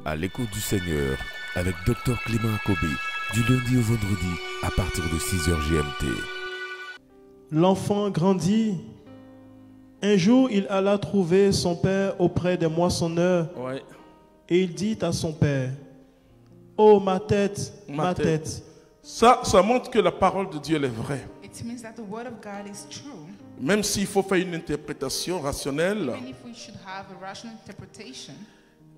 À l'écoute du Seigneur, avec Dr Clément Akobé, du lundi au vendredi, à partir de 6h GMT. L'enfant grandit. Un jour, il alla trouver son père auprès des moissonneurs. Ouais. Et il dit à son père, « Oh, ma tête, ma tête. » Ça montre que la parole de Dieu elle est vraie. It means that the word of God is true. Même s'il faut faire une interprétation rationnelle, Even if we should have a rational interpretation,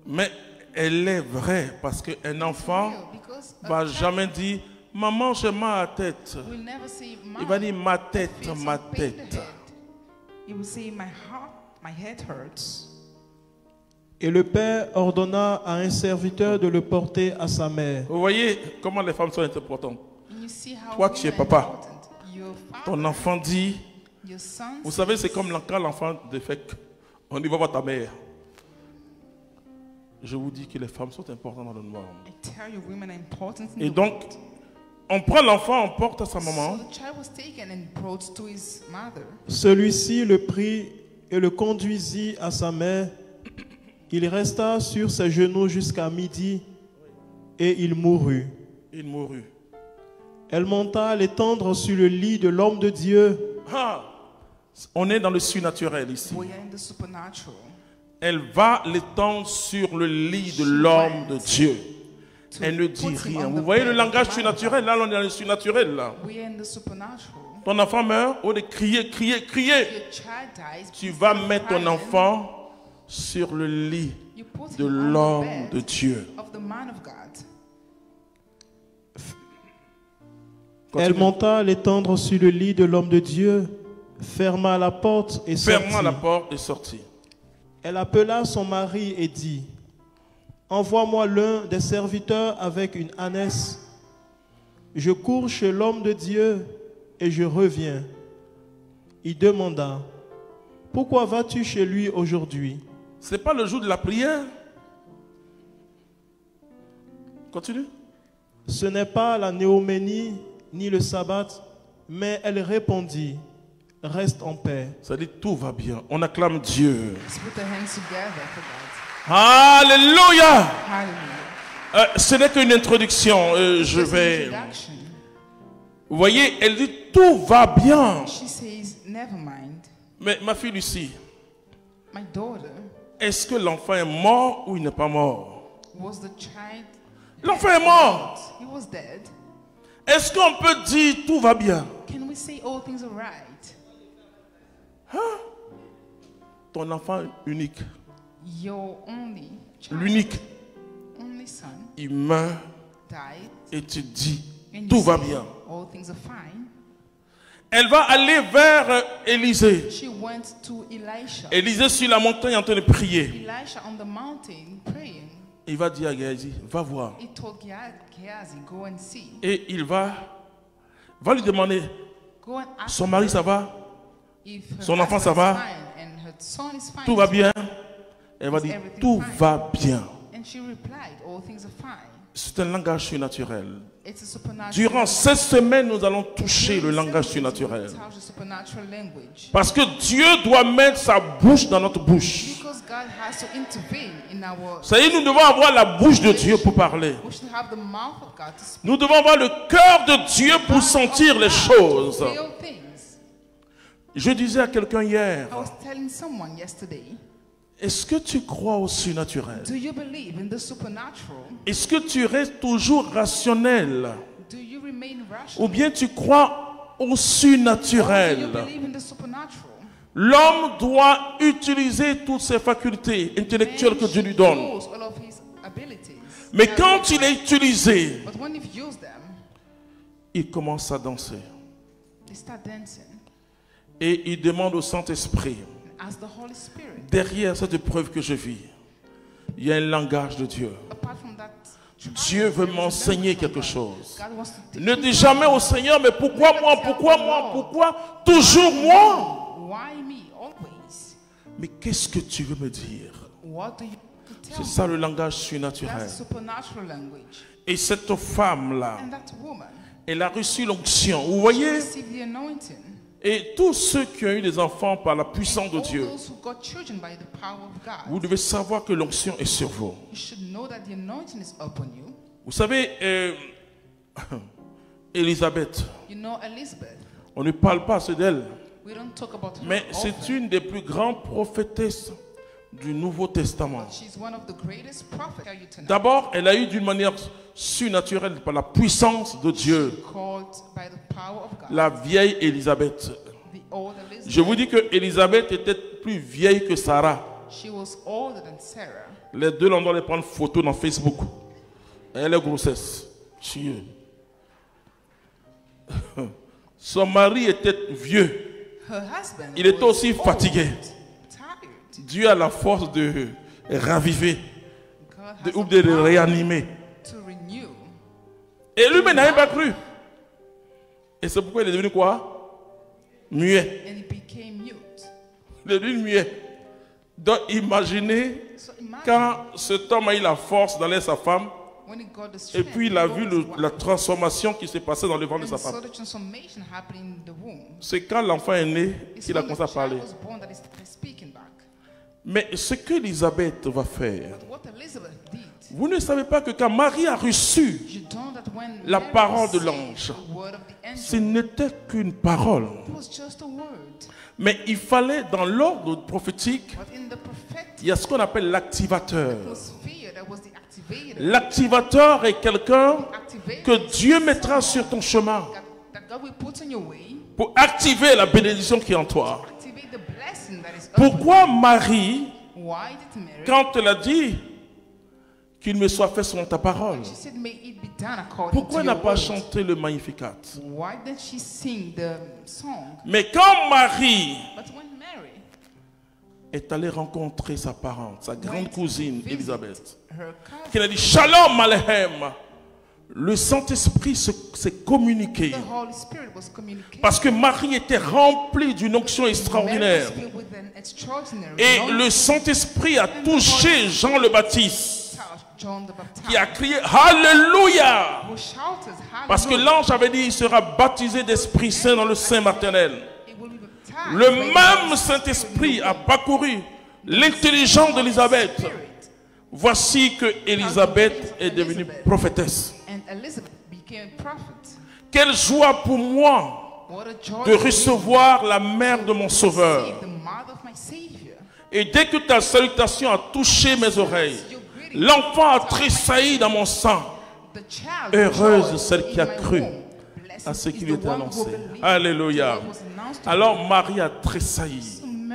mais elle est vraie parce qu'un enfant because ne va jamais dire « Maman, j'ai mal à la tête ». we'll never say, Il va dire « Ma I tête, feel some ma pain in the tête head." He will say, my head hurts. Et le père ordonna à un serviteur de le porter à sa mère. » Vous voyez comment les femmes sont importantes. And you see how Toi qui es women are papa, important. Your father, ton enfant dit, your son, vous savez, c'est comme quand l'enfant défèque, on dit va voir ta mère. Je vous dis que les femmes sont importantes dans le monde. I tell you, women are important in Et the donc, world. on prend l'enfant, on porte à sa maman. So the child was taken and brought to his mother. Celui-ci le prit et le conduisit à sa mère. Il resta sur ses genoux jusqu'à midi et il mourut. Il mourut. Elle monta l'étendre sur le lit de l'homme de Dieu. Ah, on est dans le surnaturel ici. We are in the supernatural. Elle va l'étendre sur le lit de l'homme de Dieu. Elle ne dit rien. Vous voyez le langage surnaturel? Là, on est dans le surnaturel. Là. We are in the supernatural. Ton enfant meurt, au lieu de crier, crier, crier. Your child dies. Tu vas instead of mettre ton crying, enfant sur le lit you put de him on the l'homme bed de Dieu. of the man of God. Elle Continue. monta l'étendre sur le lit de l'homme de Dieu, ferma la porte et sortit. Ferma la porte et sortit. Elle appela son mari et dit, « Envoie-moi l'un des serviteurs avec une ânesse. Je cours chez l'homme de Dieu et je reviens. » Il demanda, « Pourquoi vas-tu chez lui aujourd'hui? C'est pas le jour de la prière. Continue. Ce n'est pas la néoménie ni le sabbat. » Mais elle répondit, « Reste en paix. » Ça dit tout va bien. On acclame Dieu. Let's put our hands together for God. Alléluia. Hallelujah. Ce n'est qu'une introduction. Je Just an vais. introduction. Vous voyez, elle dit tout va bien. She says, never mind. Mais ma fille Lucie, My daughter, est-ce que l'enfant est mort ou il n'est pas mort? was the child L'enfant est mort. He was dead. Est-ce qu'on peut dire tout va bien? Can we say all things are right? Ton enfant unique, Your only child, l'unique, only son, il meurt died. et tu dis And you tout va say, bien. all things are fine. Elle va aller vers Élisée. She went to Elisha. Élisée sur la montagne en train de prier. Elisha on the mountain praying. Il va dire à Géasi, va voir. He told Gehazi, go and see. Et il va lui demander, Go and ask son mari her ça va? if her Son enfant, ça husband va? is fine and her son is fine. Tout va bien? Elle va Is dire, everything tout fine? va bien. And she replied, all things are fine. C'est un langage surnaturel. It's a supernatural. Durant cette semaine, nous allons toucher le langage surnaturel. Touch the supernatural language. Parce que Dieu doit mettre sa bouche dans notre bouche. Because God has to intervene in our. Ça y est, nous devons avoir la bouche de Dieu pour parler. We should have the mouth of God to speak. Nous devons avoir le cœur de Dieu pour sentir les choses. Real things. Je disais à quelqu'un hier, I was telling someone yesterday. est-ce que tu crois au surnaturel? Do you believe in the supernatural? Est-ce que tu restes toujours rationnel? Do you remain Ou rational? bien tu crois au Or do you surnaturel? believe in the supernatural? L'homme doit utiliser toutes ses facultés intellectuelles que Dieu lui donne. Use all of his abilities. Mais quand il est utilisé, But when you've used them, il commence à danser. they start dancing. Et il demande au Saint-Esprit, As the Holy Spirit, derrière cette épreuve que je vis, il y a un langage de Dieu. apart from that, Dieu veut m'enseigner quelque chose. God wants to teach Ne you dis jamais au Seigneur, mais pourquoi moi, pourquoi moi, pourquoi toujours moi? why me always. Mais qu'est-ce que tu veux me dire? What do you tell C'est me? ça le langage That's surnaturel. supernatural language. Et cette femme-là, And that woman, elle a reçu l'onction. Vous she voyez? received the anointing. Et tous ceux qui ont eu des enfants par la puissance de all Dieu, those who got children by the power of God, vous devez savoir que l'onction est sur vous. you should know that the anointing is upon you. Vous savez, Élisabeth, You know Elizabeth. on ne parle pas assez d'elle, We don't talk about her mais c'est often, une des plus grandes prophétesses du Nouveau Testament. but she's one of the greatest prophets. Tell you tonight. D'abord, elle a eu d'une manière surnaturelle, par la puissance de Dieu, Called by the power of God. la vieille Élisabeth. The old Elizabeth. Je vous dis que Élisabeth était plus vieille que Sarah. She was older than Sarah. Les deux, on doit les prendre photo dans Facebook. Elle est grossesse. Dieu. Son mari était vieux. Her husband Il était was aussi old, fatigué. tired. Dieu a la force de raviver God has ou the de power réanimer. to renew. Et lui-même n'avait pas cru. Et c'est pourquoi il est devenu quoi? Muet. And he became mute. Il est devenu muet. Donc imaginez So imagine quand cet homme a eu la force d'aller à sa femme when he got the et strength, puis il a to go vu with his wife, la transformation qui s'est passée dans le ventre de and sa saw femme. the transformation happening in the womb. C'est quand l'enfant est né It's qu'il a when commencé à the parler. child was born that he started speaking back. Mais ce qu'Élisabeth va faire, What Elizabeth did, vous ne savez pas que quand Marie a reçu, you don't that when la Mary parole de received l'ange, the word of the angel, ce n'était qu'une parole. it was just a word. Mais il fallait, dans l'ordre prophétique, But in the prophetic il y a ce qu'on appelle l'activateur. atmosphere, there was the activator. L'activateur est quelqu'un Activator que Dieu mettra sur ton chemin that God will put on your way, pour activer la bénédiction qui est en toi. activate the blessing that is upon Pourquoi Marie, you. Why did Mary? quand elle a dit qu'il me soit fait selon ta parole, She said, "May it be done according pourquoi to elle n'a your pas word." chanté le Magnificat? Why didn't she sing the song? Mais quand Marie But when Mary est allée rencontrer sa parente, sa grande went cousine to visit Élisabeth, her cousin, qu'elle a dit Shalom Aleichem, le Saint-Esprit s'est communiqué. the Holy Spirit was communicating. Parce que Marie était remplie d'une onction Mary was extraordinaire. filled with an extraordinary Et anointing. le Saint-Esprit a touché Jean le Baptiste, John the Baptist, qui a crié Alléluia. who shouted, Parce que "Hallelujah." l'ange avait dit il sera baptisé d'Esprit Saint dans le sein maternel. He will be baptized Le by the même Holy Saint-Esprit Spirit. a parcouru l'intelligence d'Élisabeth. Spirit. Voici que Élisabeth est devenue prophétesse. And Elizabeth became a prophet. Quelle joie pour moi What a joy de for me recevoir la mère de mon to Sauveur. receive the mother of my Savior. Et dès que ta salutation a touché mes oreilles, l'enfant a tressailli dans mon sang. The child Heureuse rejoiced celle qui a in my cru womb. Blessed à ce is qui the lui était one who annoncé. believed Alléluia. what was announced to Alors Marie a tressailli. him.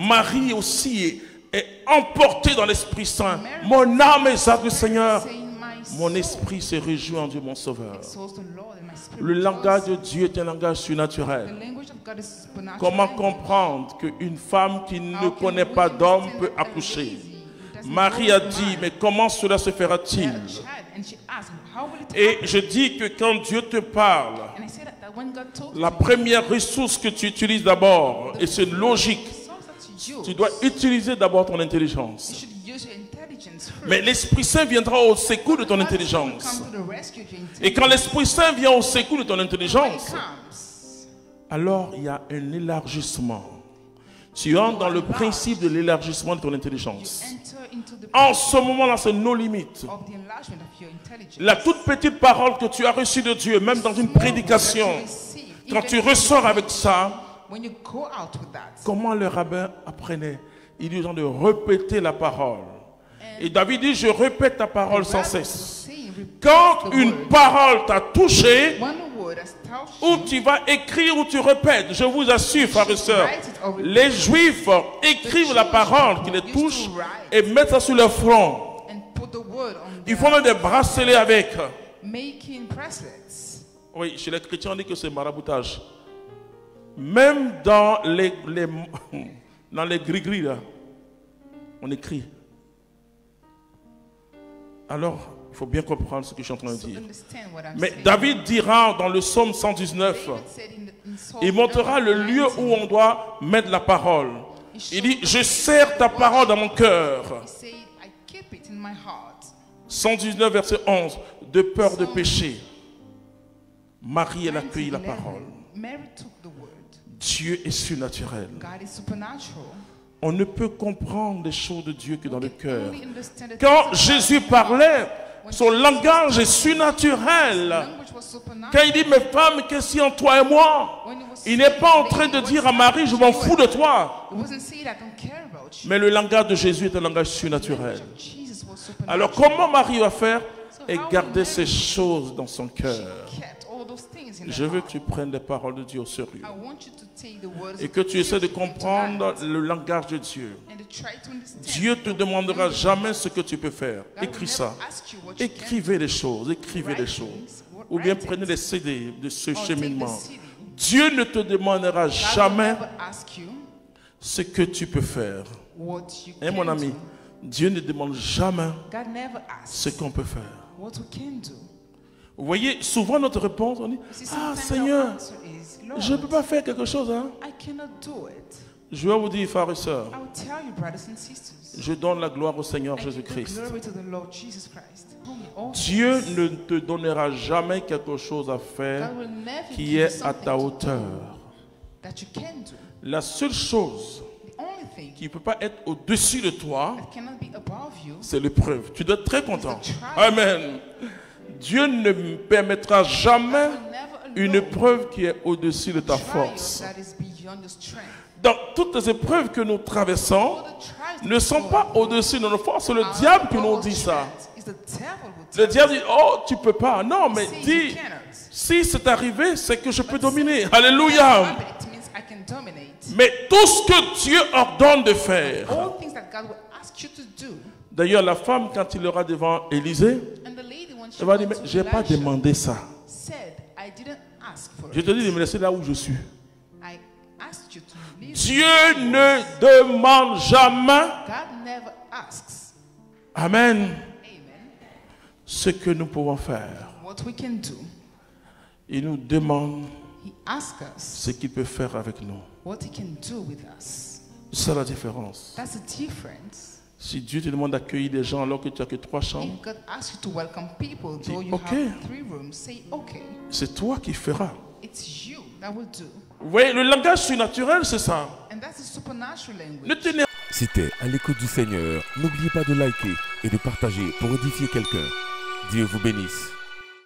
Marie aussi est emportée dans l'Esprit Saint. Mon âme exalte le Seigneur. Saying, "My Mon soul esprit se réjouit en Dieu mon Sauveur. exalts the Lord, and my spirit Le langage de rejoices." Dieu est un langage The surnaturel. language of God is supernatural Comment language. comprendre qu'une femme qui ne How can connaît we pas d'homme understand peut that a accoucher? lazy who doesn't Marie know a the dit, man mais comment cela se had fera-t-il? a child? And she asked, "How will it Et happen?" je dis que quand Dieu te parle, And I said that when God told la me, première ressource que tu utilises d'abord, et c'est logique, the source that you use, tu dois utiliser d'abord ton you intelligence. should use your intelligence first. Mais l'Esprit Saint viendra au secours de ton God will intelligence. come to the rescue of your Et quand l'Esprit Saint vient au secours de ton When intelligence, it comes, alors il y a un élargissement. Tu entres dans le principe de l'élargissement de ton intelligence. enter into the En ce moment-là, c'est nos limites. of the enlargement of your intelligence. La toute petite parole que tu as reçue de Dieu, même dans une prédication, quand tu ressors avec ça, when you go out with that, comment le rabbin apprenait? Il dit aux gens de répéter la parole. Et David dit, je répète ta parole sans cesse. Quand une parole t'a touché, one word has touched ou you, tu vas écrire ou tu répètes, je vous assure, frères et sœurs, les Juifs écrivent la parole qui les touche et mettent ça sur leur front. and put the word on Ils font même des bracelets avec. making bracelets. Oui, chez les chrétiens, on dit que c'est maraboutage. Même dans dans les gris-gris, là, on écrit. Alors, il faut bien comprendre ce que je suis en train de So dire. understand what I'm Mais saying. David dira dans le psaume 119, David said in Psalm il montrera le lieu 19, où on doit mettre la parole. Il dit, je serre ta parole dans mon cœur. he said, I keep it in my heart. 119, verset 11, de peur de Psalm péché. Marie, elle a accueilli la 19:11, parole. Mary took the word. Dieu est surnaturel. God is supernatural. On ne peut comprendre les choses de Dieu que dans le cœur. Only understand the Quand things of Jésus God. parlait, son langage est surnaturel. Language was supernatural. Quand il dit, mes femmes, qu'est-ce qu'il y a entre toi et moi? When he was Il n'est pas en train saying, de dire à Marie, je m'en fous de toi. He wasn't saying, I don't care about you. Mais le langage de Jésus est un langage surnaturel. The language of Jesus was supernatural. Alors comment Marie va faire? So Et how garder Mary ces choses dans son cœur. kept all those things in Je her veux heart. que tu prennes les paroles de Dieu au sérieux. I want you to take the words Et of que tu essaies de Jesus into comprendre heart le langage de Dieu. and to try to understand. Dieu ne te demandera jamais ce que tu peux faire. God will Écris never ça. ask you what you can Écrivez les choses. Écrivez les choses. Ou bien prenez les CD de ce or take the cheminement. CD. Dieu ne te demandera God will jamais never ask you ce que tu peux faire. what you Et mon can ami, do. Dieu ne demande jamais God never asks ce qu'on peut faire. what we can do. Vous voyez, souvent notre réponse, on dit, You see, ah sometimes Seigneur, our answer is, Lord, je ne peux pas faire quelque chose. Hein? I cannot do it. Je vais vous dire, frères et sœurs, I will tell you, brothers and sisters, je donne la gloire au Seigneur I give Jésus-Christ. glory to the Lord Jesus Christ. All Dieu things. ne te donnera jamais quelque chose à faire God will never qui give you est à something ta to hauteur. do that you can do. La seule chose The only thing qui ne peut pas être au-dessus de toi, that cannot be above you c'est l'épreuve. Tu dois être très content. is the trial. Amen. Dieu ne me permettra jamais God will never allow une épreuve qui est au-dessus de ta trials force. that is beyond your strength. Donc, toutes les épreuves que nous traversons All the trials ne that sont go pas on au-dessus de nos forces. C'est le are diable qui above nous our dit ça. strength. It's the devil who Le tells diable us, dit, oh, tu peux pas. Non, mais "See, you dis, cannot." si c'est arrivé, c'est que je peux But dominer. see, Alléluia. it means I can dominate. Mais tout ce que Dieu ordonne de faire. All things that God will ask you to do. D'ailleurs, la femme, quand il ira devant Élisée, And the lady, when she elle va dire, went mais to je n'ai pas Elisha, demandé ça. said, I didn't ask for Je it. te dis de me laisser là où je suis. I asked you to leave. Dieu ne demande jamais, God never asks. amen, Amen. ce que nous pouvons faire. What we can do. Il nous demande He asks us ce qu'il peut faire avec nous. what he can do with us. C'est ça la différence. That's the difference. Si Dieu te demande d'accueillir des gens alors que tu n'as que 3 chambres, If God asks you to welcome people, Dis, though you okay. have 3 rooms, say okay. c'est toi qui feras. It's you that will do. Vous voyez, le langage surnaturel, c'est ça. And that's the supernatural Ne language. t'énerve C'était à l'écoute du Seigneur. N'oubliez pas de liker et de partager pour édifier quelqu'un. Dieu vous bénisse.